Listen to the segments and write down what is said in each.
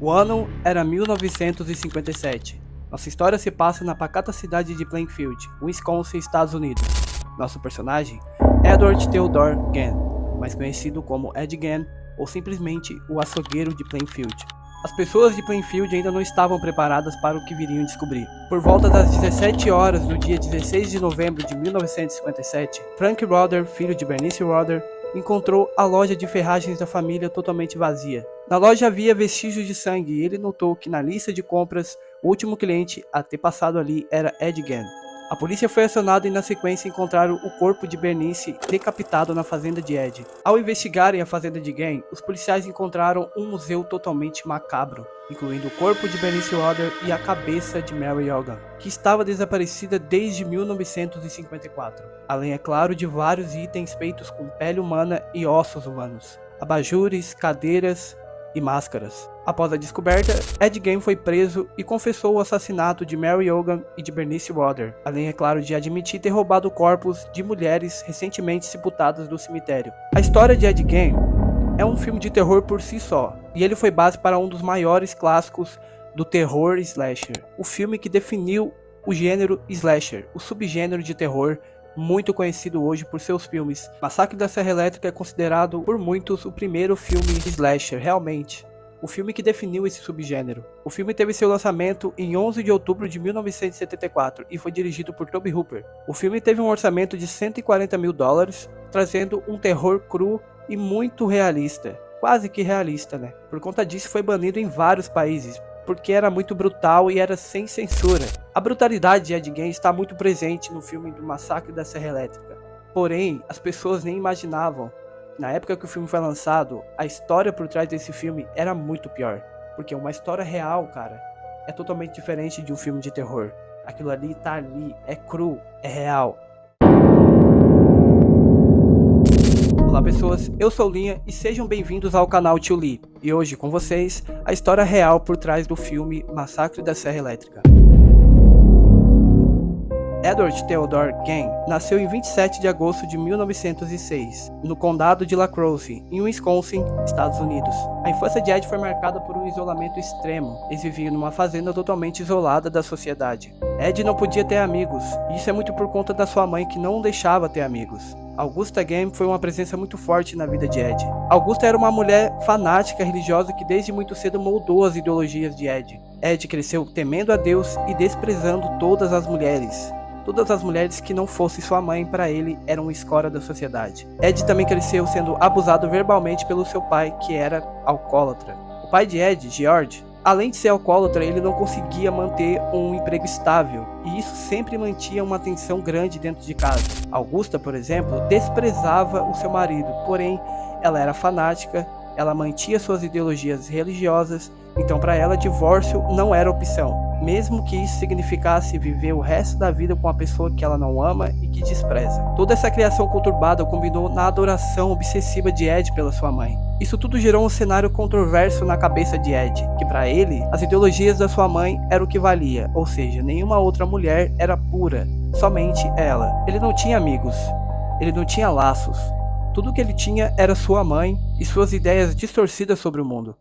O ano era 1957. Nossa história se passa na pacata cidade de Plainfield, Wisconsin, Estados Unidos. Nosso personagem, Edward Theodore Gann, mais conhecido como Ed Gann ou simplesmente o açougueiro de Plainfield. As pessoas de Plainfield ainda não estavam preparadas para o que viriam descobrir. Por volta das 17 horas do dia 16 de novembro de 1957, Frank Roder, filho de Bernice Roder, encontrou a loja de ferragens da família totalmente vazia. Na loja havia vestígios de sangue e ele notou que na lista de compras, o último cliente a ter passado ali era Ed Gann. A polícia foi acionada e na sequência encontraram o corpo de Bernice decapitado na fazenda de Ed. Ao investigarem a fazenda de Gann, os policiais encontraram um museu totalmente macabro, incluindo o corpo de Bernice Roder e a cabeça de Mary Hogan, que estava desaparecida desde 1954. Além, é claro, de vários itens feitos com pele humana e ossos humanos, abajures, cadeiras e máscaras. Após a descoberta, Ed Gann foi preso e confessou o assassinato de Mary Hogan e de Bernice Roder, além, é claro, de admitir ter roubado corpos de mulheres recentemente sepultadas do cemitério. A história de Ed Gann é um filme de terror por si só, e ele foi base para um dos maiores clássicos do terror slasher, o filme que definiu o gênero slasher, o subgênero de terror muito conhecido hoje por seus filmes. Massacre da Serra Elétrica é considerado por muitos o primeiro filme slasher, realmente, o filme que definiu esse subgênero. O filme teve seu lançamento em 11 de outubro de 1974 e foi dirigido por Tobe Hooper. O filme teve um orçamento de $140 mil, trazendo um terror cru e muito realista, quase que realista, né? Por conta disso foi banido em vários países, porque era muito brutal e era sem censura. A brutalidade de Ed Gann está muito presente no filme do Massacre da Serra Elétrica. Porém, as pessoas nem imaginavam. Na época que o filme foi lançado, a história por trás desse filme era muito pior. Porque uma história real, cara, é totalmente diferente de um filme de terror. Aquilo ali tá ali, é cru, é real. Olá pessoas, eu sou o Linha e sejam bem-vindos ao canal Tio Lee. E hoje com vocês, a história real por trás do filme Massacre da Serra Elétrica. Edward Theodore Gann nasceu em 27 de agosto de 1906, no condado de La Crosse, em Wisconsin, Estados Unidos. A infância de Ed foi marcada por um isolamento extremo. Eles viviam numa fazenda totalmente isolada da sociedade. Ed não podia ter amigos, e isso é muito por conta da sua mãe que não o deixava ter amigos. Augusta Gann foi uma presença muito forte na vida de Ed. Augusta era uma mulher fanática religiosa que desde muito cedo moldou as ideologias de Ed. Ed cresceu temendo a Deus e desprezando todas as mulheres. Todas as mulheres que não fossem sua mãe para ele eram escória da sociedade. Ed também cresceu sendo abusado verbalmente pelo seu pai, que era alcoólatra. O pai de Ed, George, além de ser alcoólatra, ele não conseguia manter um emprego estável, e isso sempre mantinha uma tensão grande dentro de casa. Augusta, por exemplo, desprezava o seu marido, porém ela era fanática, ela mantinha suas ideologias religiosas, então para ela divórcio não era opção, mesmo que isso significasse viver o resto da vida com uma pessoa que ela não ama e que despreza. Toda essa criação conturbada combinou na adoração obsessiva de Ed pela sua mãe. Isso tudo gerou um cenário controverso na cabeça de Ed, que para ele, as ideologias da sua mãe eram o que valia, ou seja, nenhuma outra mulher era pura, somente ela. Ele não tinha amigos, ele não tinha laços. Tudo que ele tinha era sua mãe e suas ideias distorcidas sobre o mundo.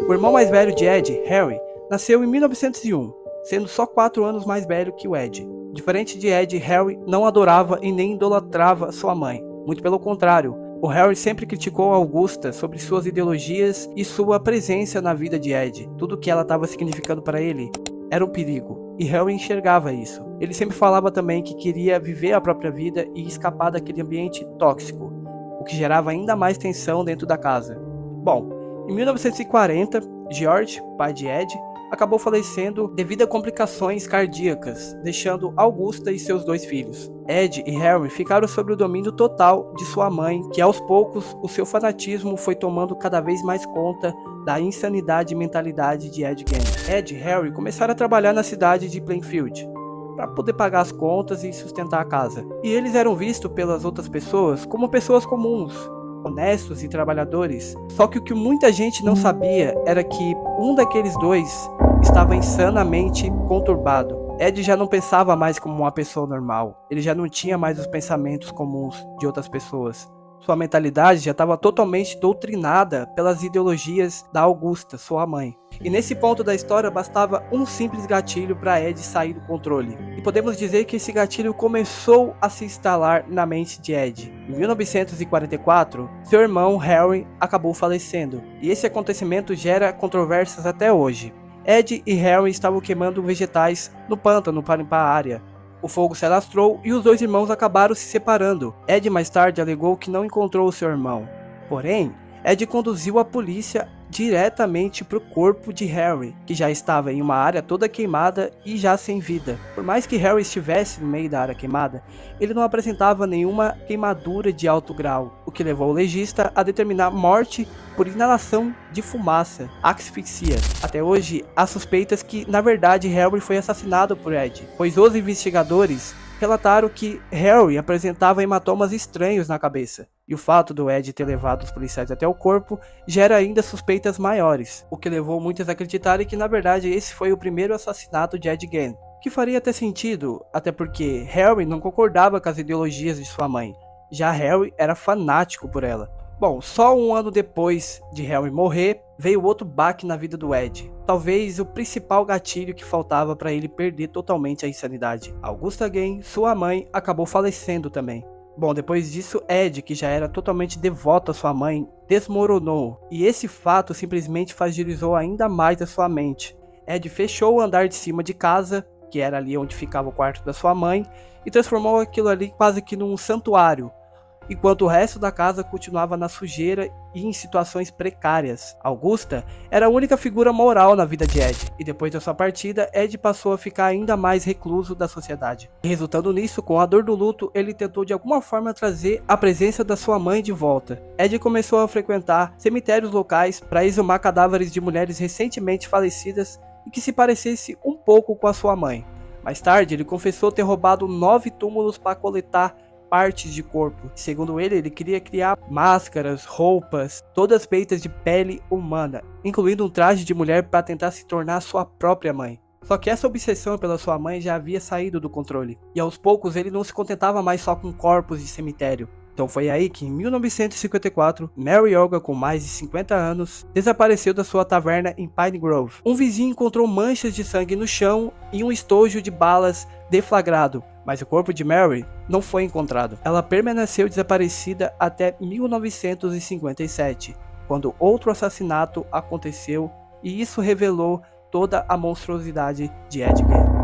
O irmão mais velho de Ed, Harry, nasceu em 1901, sendo só 4 anos mais velho que o Ed. Diferente de Ed, Harry não adorava e nem idolatrava sua mãe. Muito pelo contrário, o Harry sempre criticou Augusta sobre suas ideologias e sua presença na vida de Ed. Tudo que ela estava significando para ele era um perigo, e Harry enxergava isso. Ele sempre falava também que queria viver a própria vida e escapar daquele ambiente tóxico, o que gerava ainda mais tensão dentro da casa. Bom, em 1940, George, pai de Ed, acabou falecendo devido a complicações cardíacas, deixando Augusta e seus 2 filhos. Ed e Harry ficaram sob o domínio total de sua mãe, que aos poucos o seu fanatismo foi tomando cada vez mais conta da insanidade e mentalidade de Ed Gann. Ed e Harry começaram a trabalhar na cidade de Plainfield, para poder pagar as contas e sustentar a casa. E eles eram vistos pelas outras pessoas como pessoas comuns, honestos e trabalhadores. Só que o que muita gente não sabia era que um daqueles 2 estava insanamente conturbado. Ed já não pensava mais como uma pessoa normal. Ele já não tinha mais os pensamentos comuns de outras pessoas. Sua mentalidade já estava totalmente doutrinada pelas ideologias da Augusta, sua mãe. E nesse ponto da história bastava um simples gatilho para Ed sair do controle. E podemos dizer que esse gatilho começou a se instalar na mente de Ed. Em 1944, seu irmão Harry acabou falecendo, e esse acontecimento gera controvérsias até hoje. Ed e Harry estavam queimando vegetais no pântano para limpar a área. O fogo se alastrou e os dois irmãos acabaram se separando. Ed mais tarde alegou que não encontrou seu irmão. Porém, Ed conduziu a polícia diretamente para o corpo de Harry, que já estava em uma área toda queimada e já sem vida. Por mais que Harry estivesse no meio da área queimada, ele não apresentava nenhuma queimadura de alto grau, o que levou o legista a determinar morte por inalação de fumaça, asfixia. Até hoje, há suspeitas que, na verdade, Harry foi assassinado por Ed, pois os investigadores relataram que Harry apresentava hematomas estranhos na cabeça, e o fato do Ed ter levado os policiais até o corpo gera ainda suspeitas maiores, o que levou muitos a acreditarem que na verdade esse foi o primeiro assassinato de Ed Gein, que faria até sentido, até porque Harry não concordava com as ideologias de sua mãe, já Harry era fanático por ela. Bom, só um ano depois de Harry morrer, veio outro baque na vida do Ed. Talvez o principal gatilho que faltava para ele perder totalmente a insanidade. Augusta Gein, sua mãe, acabou falecendo também. Bom, depois disso, Ed, que já era totalmente devoto à sua mãe, desmoronou. E esse fato simplesmente fragilizou ainda mais a sua mente. Ed fechou o andar de cima de casa, que era ali onde ficava o quarto da sua mãe, e transformou aquilo ali quase que num santuário, enquanto o resto da casa continuava na sujeira e em situações precárias. Augusta era a única figura moral na vida de Ed, e depois da sua partida, Ed passou a ficar ainda mais recluso da sociedade. E resultando nisso, com a dor do luto, ele tentou de alguma forma trazer a presença da sua mãe de volta. Ed começou a frequentar cemitérios locais para exumar cadáveres de mulheres recentemente falecidas e que se parecesse um pouco com a sua mãe. Mais tarde, ele confessou ter roubado 9 túmulos para coletar partes de corpo. Segundo ele queria criar máscaras, roupas, todas feitas de pele humana, incluindo um traje de mulher para tentar se tornar sua própria mãe. Só que essa obsessão pela sua mãe já havia saído do controle, e aos poucos ele não se contentava mais só com corpos de cemitério. Então foi aí que em 1954, Mary Olga, com mais de 50 anos, desapareceu da sua taverna em Pine Grove. Um vizinho encontrou manchas de sangue no chão e um estojo de balas deflagrado, mas o corpo de Mary não foi encontrado. Ela permaneceu desaparecida até 1957, quando outro assassinato aconteceu, e isso revelou toda a monstruosidade de Ed Gein.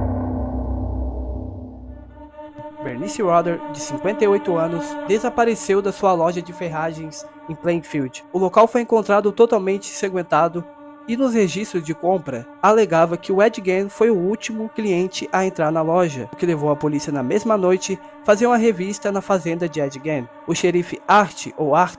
Bernice Rudder, de 58 anos, desapareceu da sua loja de ferragens em Plainfield. O local foi encontrado totalmente ensanguentado e nos registros de compra alegava que o Ed Gein foi o último cliente a entrar na loja, o que levou a polícia na mesma noite a fazer uma revista na fazenda de Ed Gein. O xerife Art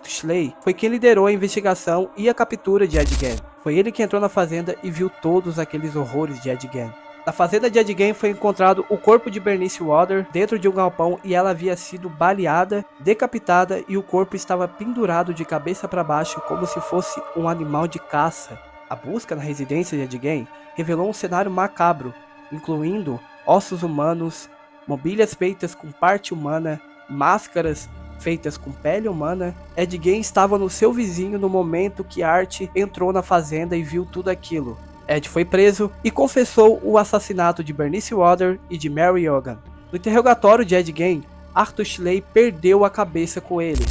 Schley foi quem liderou a investigação e a captura de Ed Gein. Foi ele que entrou na fazenda e viu todos aqueles horrores de Ed Gein. Na fazenda de Ed Gein foi encontrado o corpo de Bernice Rudder dentro de um galpão e ela havia sido baleada, decapitada e o corpo estava pendurado de cabeça para baixo como se fosse um animal de caça. A busca na residência de Ed Gein revelou um cenário macabro, incluindo ossos humanos, mobílias feitas com parte humana, máscaras feitas com pele humana. Ed Gein estava no seu vizinho no momento que Art entrou na fazenda e viu tudo aquilo. Ed foi preso e confessou o assassinato de Bernice Rudder e de Mary Olga. No interrogatório de Ed Gein, Arthur Schley perdeu a cabeça com ele,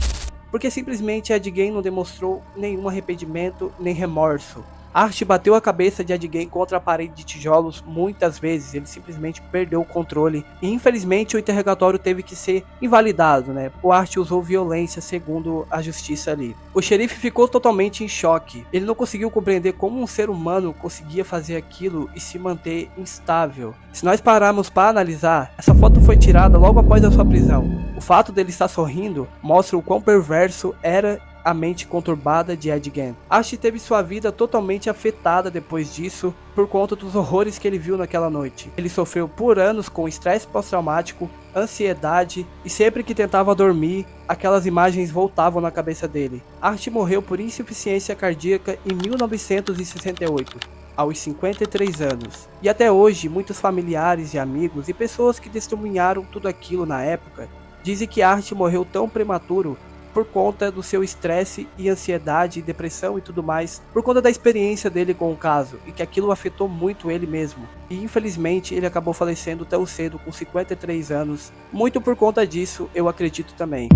porque simplesmente Ed Gein não demonstrou nenhum arrependimento nem remorso. Art bateu a cabeça de Ed Gein contra a parede de tijolos muitas vezes, ele simplesmente perdeu o controle e infelizmente o interrogatório teve que ser invalidado, né? O Art usou violência segundo a justiça ali. O xerife ficou totalmente em choque, ele não conseguiu compreender como um ser humano conseguia fazer aquilo e se manter instável. Se nós pararmos para analisar, essa foto foi tirada logo após a sua prisão. O fato dele estar sorrindo mostra o quão perverso era a mente conturbada de Ed Gein. Art teve sua vida totalmente afetada depois disso, por conta dos horrores que ele viu naquela noite. Ele sofreu por anos com estresse pós-traumático, ansiedade, e sempre que tentava dormir, aquelas imagens voltavam na cabeça dele. Art morreu por insuficiência cardíaca em 1968. Aos 53 anos. E até hoje, muitos familiares e amigos e pessoas que testemunharam tudo aquilo na época dizem que Art morreu tão prematuro por conta do seu estresse e ansiedade, depressão e tudo mais, por conta da experiência dele com o caso, e que aquilo afetou muito ele mesmo. E infelizmente ele acabou falecendo tão cedo, com 53 anos, muito por conta disso, eu acredito também.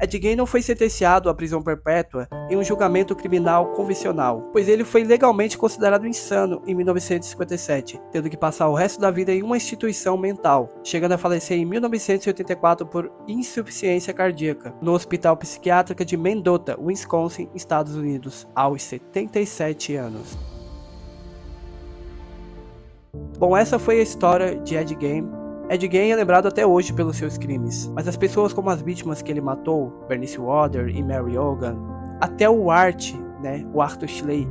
Ed Gein não foi sentenciado à prisão perpétua em um julgamento criminal convencional, pois ele foi legalmente considerado insano em 1957, tendo que passar o resto da vida em uma instituição mental, chegando a falecer em 1984 por insuficiência cardíaca, no Hospital Psiquiátrico de Mendota, Wisconsin, Estados Unidos, aos 77 anos. Bom, essa foi a história de Ed Gein. Ed Gein é lembrado até hoje pelos seus crimes, mas as pessoas como as vítimas que ele matou, Bernice Wilder e Mary Hogan, até o Art, o Arthur Schley,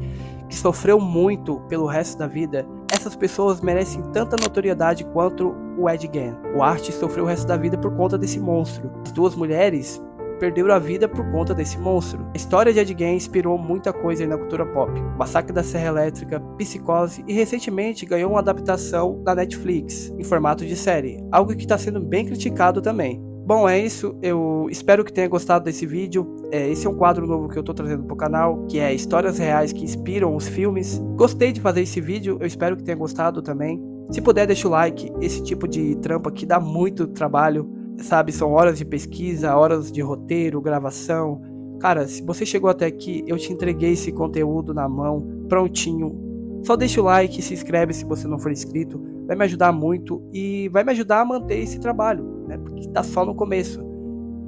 que sofreu muito pelo resto da vida, essas pessoas merecem tanta notoriedade quanto o Ed Gein. O Art sofreu o resto da vida por conta desse monstro. As duas mulheres perderam a vida por conta desse monstro. A história de Ed Gein inspirou muita coisa aí na cultura pop. O Massacre da Serra Elétrica, Psicose e recentemente ganhou uma adaptação da Netflix em formato de série, algo que está sendo bem criticado também. Bom, é isso, eu espero que tenha gostado desse vídeo. Esse é um quadro novo que eu tô trazendo pro canal, que é histórias reais que inspiram os filmes. Gostei de fazer esse vídeo, eu espero que tenha gostado também. Se puder, deixa o like, esse tipo de trampo aqui dá muito trabalho. Sabe, são horas de pesquisa, horas de roteiro, gravação. Cara, se você chegou até aqui, eu te entreguei esse conteúdo na mão, prontinho. Só deixa o like e se inscreve se você não for inscrito. Vai me ajudar muito e vai me ajudar a manter esse trabalho, porque tá só no começo.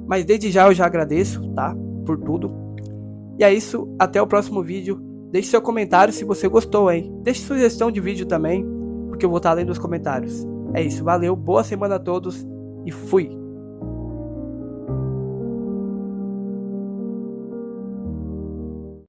Mas desde já eu já agradeço, tá? Por tudo. E é isso, até o próximo vídeo. Deixe seu comentário se você gostou, hein? Deixe sugestão de vídeo também, porque eu vou estar lendo os comentários. É isso, valeu, boa semana a todos. E fui!